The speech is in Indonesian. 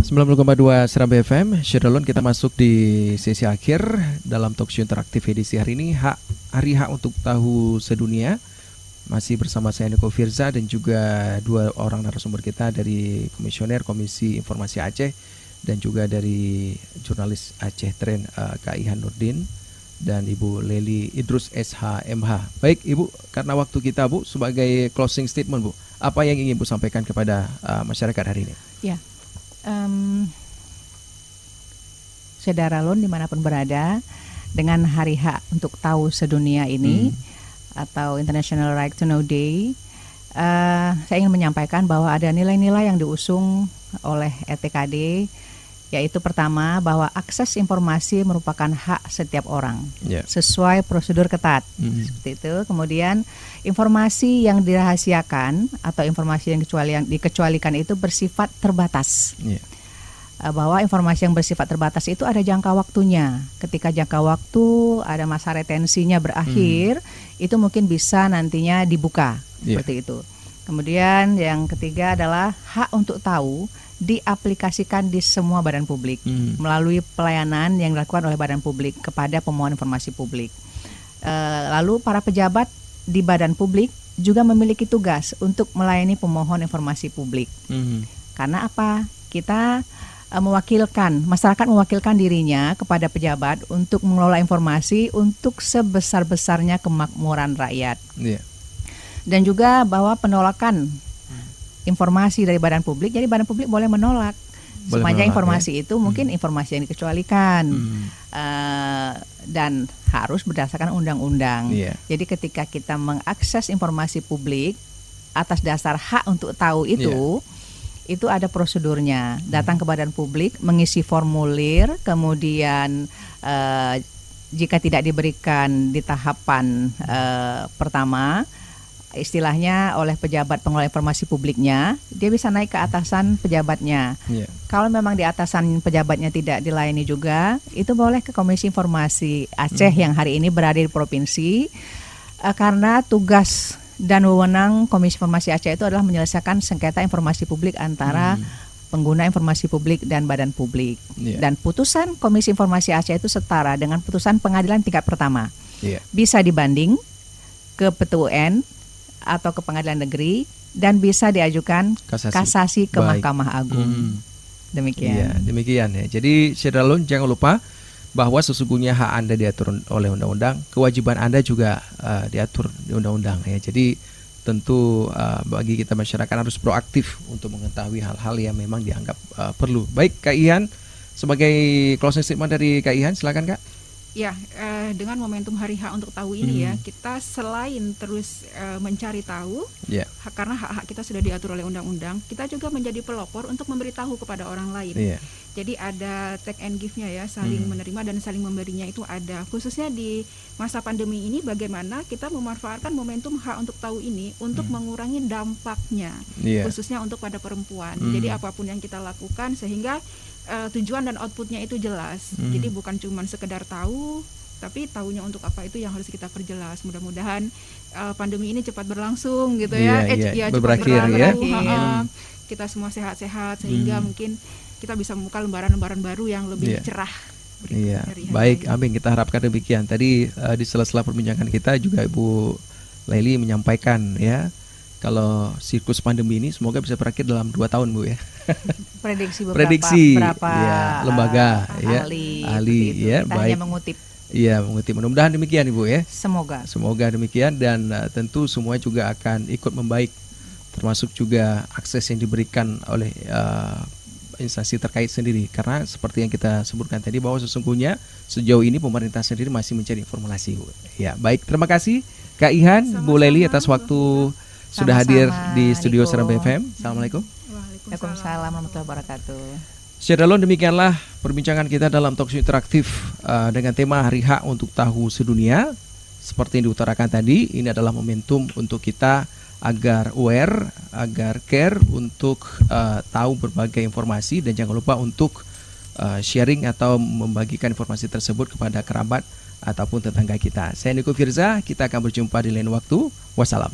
90,2 Serambi FM, Syedalon, kita masuk di sesi akhir dalam talkshow interaktif edisi hari ini, Hari Hak untuk Tahu Sedunia. Masih bersama saya Niko Firza dan juga dua orang narasumber kita dari Komisioner Komisi Informasi Aceh dan juga dari jurnalis Aceh Trend Kak Ihan Nurdin dan Ibu Leli Idrus SHMH. Baik Ibu, karena waktu kita Bu, sebagai closing statement Bu, apa yang ingin Bu sampaikan kepada masyarakat hari ini? Ya, Syedalon dimanapun berada, dengan Hari Hak untuk Tahu Sedunia ini atau International Right to Know Day, saya ingin menyampaikan bahwa ada nilai-nilai yang diusung oleh ETKD, yaitu pertama bahwa akses informasi merupakan hak setiap orang sesuai prosedur ketat, seperti itu. Kemudian informasi yang dirahasiakan atau informasi yang dikecualikan itu bersifat terbatas. Bahwa informasi yang bersifat terbatas itu ada jangka waktunya. Ketika jangka waktu ada masa retensinya berakhir, itu mungkin bisa nantinya dibuka, seperti itu. Kemudian yang ketiga adalah hak untuk tahu diaplikasikan di semua badan publik melalui pelayanan yang dilakukan oleh badan publik kepada pemohon informasi publik. Lalu para pejabat di badan publik juga memiliki tugas untuk melayani pemohon informasi publik. Karena apa? Kita masyarakat mewakilkan dirinya kepada pejabat untuk mengelola informasi untuk sebesar-besarnya kemakmuran rakyat. Dan juga bahwa penolakan informasi dari badan publik, jadi badan publik boleh menolak sepanjang informasi itu mungkin informasi yang dikecualikan dan harus berdasarkan undang-undang. Jadi ketika kita mengakses informasi publik atas dasar hak untuk tahu itu ada prosedurnya. Datang ke badan publik, mengisi formulir, kemudian jika tidak diberikan di tahapan pertama, istilahnya oleh pejabat pengelola informasi publiknya, dia bisa naik ke atasan pejabatnya. Kalau memang di atasan pejabatnya tidak dilayani juga, itu boleh ke Komisi Informasi Aceh yang hari ini berada di provinsi, karena tugas dan wewenang Komisi Informasi Aceh itu adalah menyelesaikan sengketa informasi publik antara pengguna informasi publik dan badan publik. Dan putusan Komisi Informasi Aceh itu setara dengan putusan pengadilan tingkat pertama. Bisa dibanding ke PT UN atau ke pengadilan negeri dan bisa diajukan kasasi ke Mahkamah Agung. Demikian. Demikian ya. Jadi Syedalon, jangan lupa bahwa sesungguhnya hak Anda diatur oleh undang-undang, kewajiban Anda juga diatur di undang-undang ya. Jadi tentu bagi kita masyarakat harus proaktif untuk mengetahui hal-hal yang memang dianggap perlu. Baik, Kak Ihan, sebagai closing statement dari Kak Ihan, silakan Kak. Ya, dengan momentum Hari Hak untuk Tahu ini kita selain terus mencari tahu, karena hak-hak kita sudah diatur oleh undang-undang, kita juga menjadi pelopor untuk memberitahu kepada orang lain. Jadi ada take and give-nya ya, saling menerima dan saling memberinya itu ada. Khususnya di masa pandemi ini, bagaimana kita memanfaatkan momentum hak untuk tahu ini untuk mengurangi dampaknya, khususnya untuk pada perempuan. Jadi apapun yang kita lakukan sehingga tujuan dan outputnya itu jelas. Jadi bukan cuma sekedar tahu, tapi tahunya untuk apa itu yang harus kita perjelas. Mudah-mudahan pandemi ini cepat berlangsung gitu cepat berakhir. Kita semua sehat-sehat sehingga mungkin kita bisa membuka lembaran-lembaran baru yang lebih cerah. Baik, amin, kita harapkan demikian. Tadi di sela-sela perbincangan kita juga Ibu Leli menyampaikan ya, kalau siklus pandemi ini semoga bisa berakhir dalam 2 tahun Bu ya. Prediksi beberapa lembaga ahli ya, baik. Hanya mengutip. Mengutip. Mudah-mudahan demikian Ibu ya. Semoga demikian dan tentu semua juga akan ikut membaik, termasuk juga akses yang diberikan oleh instansi terkait sendiri, karena seperti yang kita sebutkan tadi bahwa sesungguhnya sejauh ini pemerintah sendiri masih mencari formulasi. Ya, baik, terima kasih Kak Ihan, Bu Leli atas waktu sudah hadir di studio Serambi FM. Assalamualaikum. Waalaikumsalam warahmatullahi wabarakatuh. Syedalon, demikianlah perbincangan kita dalam talkshow interaktif dengan tema Hari Hak untuk Tahu Sedunia. Seperti yang diutarakan tadi, ini adalah momentum untuk kita agar aware, agar care untuk tahu berbagai informasi, dan jangan lupa untuk sharing atau membagikan informasi tersebut kepada kerabat ataupun tetangga kita. Saya Niko Firza, kita akan berjumpa di lain waktu. Wassalam.